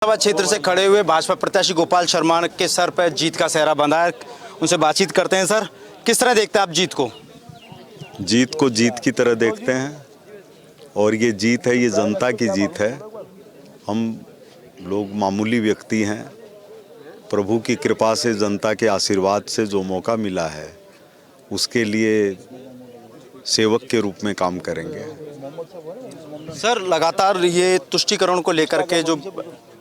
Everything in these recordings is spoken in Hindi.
विधानसभा क्षेत्र से खड़े हुए भाजपा प्रत्याशी गोपाल शर्मा के सर पर जीत का सेहरा बंधा है। उनसे बातचीत करते हैं। सर, किस तरह देखते हैं आप जीत को? जीत को जीत की तरह देखते हैं और ये जीत है, ये जनता की जीत है। हम लोग मामूली व्यक्ति हैं। प्रभु की कृपा से, जनता के आशीर्वाद से जो मौका मिला है उसके लिए सेवक के रूप में काम करेंगे। सर, लगातार ये तुष्टीकरण को लेकर के जो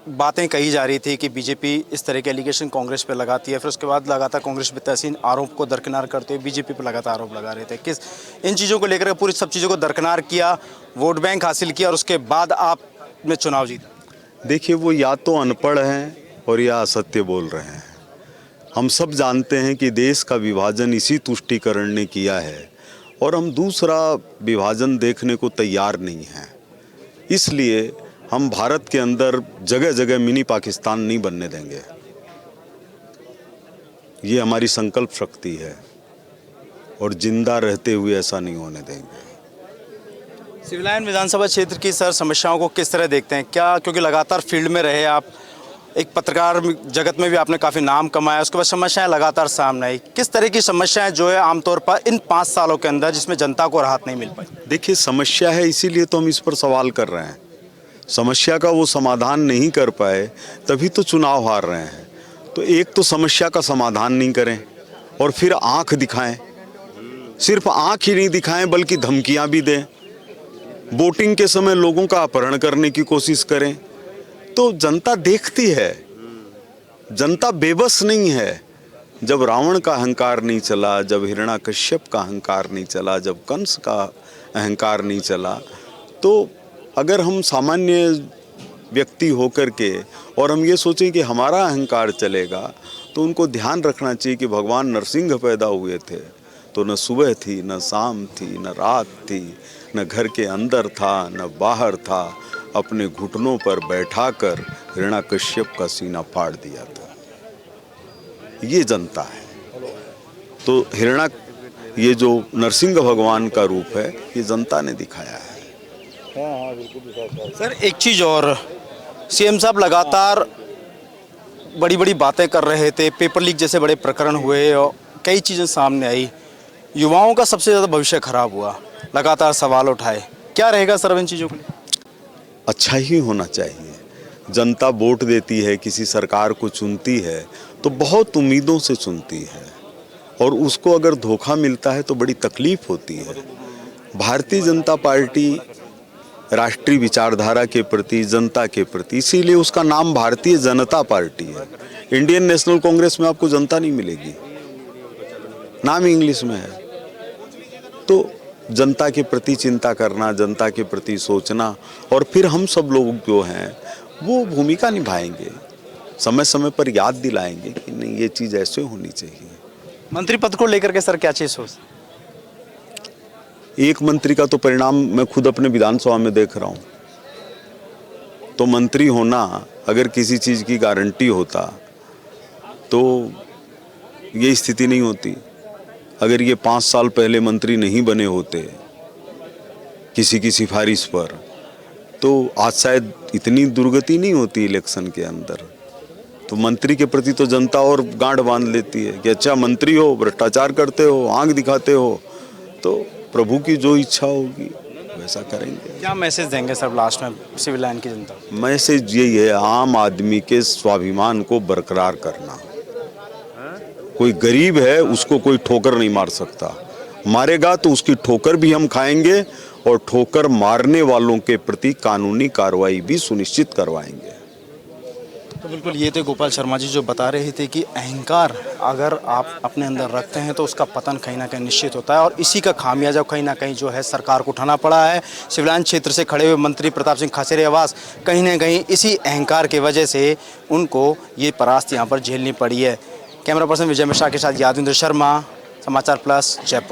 बातें कही जा रही थी कि बीजेपी इस तरह के एलिगेशन कांग्रेस पे लगाती है, फिर उसके बाद लगातार कांग्रेस प्रत्याशी आरोप को दरकिनार करते हुए बीजेपी पर लगातार आरोप लगा रहे थे। किस इन चीज़ों को लेकर पूरी सब चीज़ों को दरकिनार किया, वोट बैंक हासिल किया और उसके बाद आपने चुनाव जीता? देखिए, वो या तो अनपढ़ हैं और या असत्य बोल रहे हैं। हम सब जानते हैं कि देश का विभाजन इसी तुष्टीकरण ने किया है और हम दूसरा विभाजन देखने को तैयार नहीं हैं। इसलिए हम भारत के अंदर जगह जगह मिनी पाकिस्तान नहीं बनने देंगे। ये हमारी संकल्प शक्ति है और जिंदा रहते हुए ऐसा नहीं होने देंगे। सिविल लाइन विधानसभा क्षेत्र की सर समस्याओं को किस तरह देखते हैं? क्या क्योंकि लगातार फील्ड में रहे आप, एक पत्रकार जगत में भी आपने काफ़ी नाम कमाया, उसके बाद समस्याएं लगातार सामने आई। किस तरह की समस्याएं जो है आमतौर पर इन 5 सालों के अंदर जिसमें जनता को राहत नहीं मिल पाई? देखिए, समस्या है, इसीलिए तो हम इस पर सवाल कर रहे हैं। समस्या का वो समाधान नहीं कर पाए तभी तो चुनाव हार रहे हैं। तो एक तो समस्या का समाधान नहीं करें और फिर आंख दिखाएं। सिर्फ आंख ही नहीं दिखाएं बल्कि धमकियां भी दें। वोटिंग के समय लोगों का अपहरण करने की कोशिश करें। तो जनता देखती है, जनता बेबस नहीं है। जब रावण का अहंकार नहीं चला, जब हिरण्याकश्यप का अहंकार नहीं चला, जब कंस का अहंकार नहीं चला, तो अगर हम सामान्य व्यक्ति होकर के और हम ये सोचें कि हमारा अहंकार चलेगा, तो उनको ध्यान रखना चाहिए कि भगवान नरसिंह पैदा हुए थे तो न सुबह थी, न शाम थी, न रात थी, न घर के अंदर था, न बाहर था। अपने घुटनों पर बैठाकर हिरण्याकश्यप का सीना फाड़ दिया था। ये जनता है। तो ये जो नरसिंह भगवान का रूप है, ये जनता ने दिखाया है। सर, एक चीज़ और, सीएम साहब लगातार बड़ी बड़ी बातें कर रहे थे, पेपर लीक जैसे बड़े प्रकरण हुए और कई चीज़ें सामने आई। युवाओं का सबसे ज़्यादा भविष्य खराब हुआ, लगातार सवाल उठाए। क्या रहेगा सर इन चीज़ों के लिए? अच्छा ही होना चाहिए। जनता वोट देती है, किसी सरकार को चुनती है तो बहुत उम्मीदों से चुनती है और उसको अगर धोखा मिलता है तो बड़ी तकलीफ होती है। भारतीय जनता पार्टी राष्ट्रीय विचारधारा के प्रति, जनता के प्रति, इसीलिए उसका नाम भारतीय जनता पार्टी है। इंडियन नेशनल कांग्रेस में आपको जनता नहीं मिलेगी, नाम इंग्लिश में है। तो जनता के प्रति चिंता करना, जनता के प्रति सोचना और फिर हम सब लोग जो हैं वो भूमिका निभाएंगे, समय समय पर याद दिलाएंगे कि नहीं, ये चीज़ ऐसे होनी चाहिए। मंत्री पद को लेकर के सर क्या चीज़ सोच? एक मंत्री का तो परिणाम मैं खुद अपने विधानसभा में देख रहा हूँ। तो मंत्री होना अगर किसी चीज़ की गारंटी होता तो ये स्थिति नहीं होती। अगर ये 5 साल पहले मंत्री नहीं बने होते किसी की सिफारिश पर, तो आज शायद इतनी दुर्गति नहीं होती इलेक्शन के अंदर। तो मंत्री के प्रति तो जनता और गांठ बांध लेती है कि अच्छा मंत्री हो, भ्रष्टाचार करते हो, आंख दिखाते हो। तो प्रभु की जो इच्छा होगी वैसा करेंगे। क्या मैसेज देंगे सर लास्ट में सिविल लाइन की जनता? मैसेज यही है, आम आदमी के स्वाभिमान को बरकरार करना। कोई गरीब है उसको कोई ठोकर नहीं मार सकता, मारेगा तो उसकी ठोकर भी हम खाएंगे और ठोकर मारने वालों के प्रति कानूनी कार्रवाई भी सुनिश्चित करवाएंगे। तो बिल्कुल ये थे गोपाल शर्मा जी जो बता रहे थे कि अहंकार अगर आप अपने अंदर रखते हैं तो उसका पतन कहीं ना कहीं निश्चित होता है और इसी का खामियाजा कहीं ना कहीं जो है सरकार को उठाना पड़ा है। सिविल लाइन क्षेत्र से खड़े हुए मंत्री प्रताप सिंह खाचरियावास कहीं ना कहीं इसी अहंकार की वजह से उनको ये परास्त यहाँ पर झेलनी पड़ी है। कैमरा पर्सन विजय मिश्रा के साथ यादविंद्र शर्मा, समाचार प्लस, जयपुर।